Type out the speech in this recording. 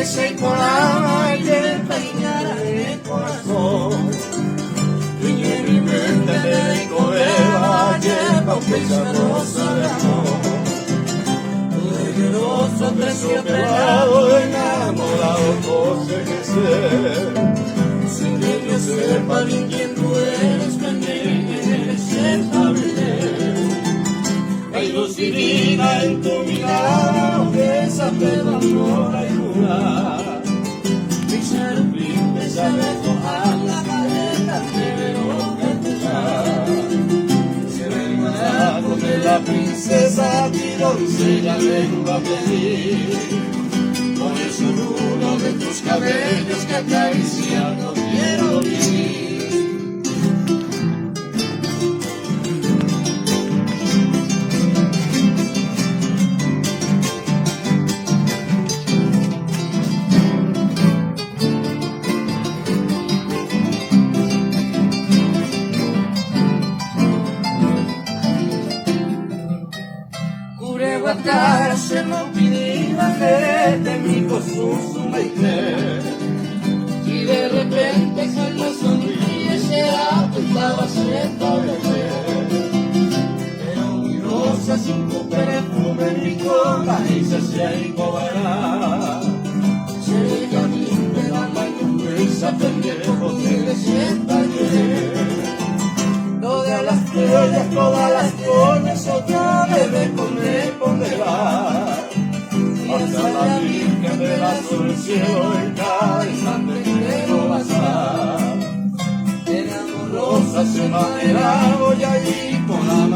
ese corazón y te peinara el corazón. Y en mi mente te correva, lleva un rosa de amor. Poderoso, terciopelado, enamorado, cosa que sé. Sin que yo sepa bien quién tú eres, me niegues a ver. Hay luz divina en tu mirada, que esa pena no la luna. Mi servín te sabe tocar la careta, pero que jugar. Si vengo a con la princesa, mi doncella vengo a pedir. Por el sudor de tus cabellos que acariciando quiero vivir. Se no pidía de mi cosuso y de repente cuando sonríe se apuntaba siendo bebé. Era muy rosa sin tu perfume en mi cola y se hacía incobará. Se veía bien de la mano esa pendejo que le sienta todas las estrellas, todas las cosas, otra vez me pondrá. Hasta la Virgen de la Sol del Cielo en cada instante quiero pasar. Éramos rosas en madera, voy allí con la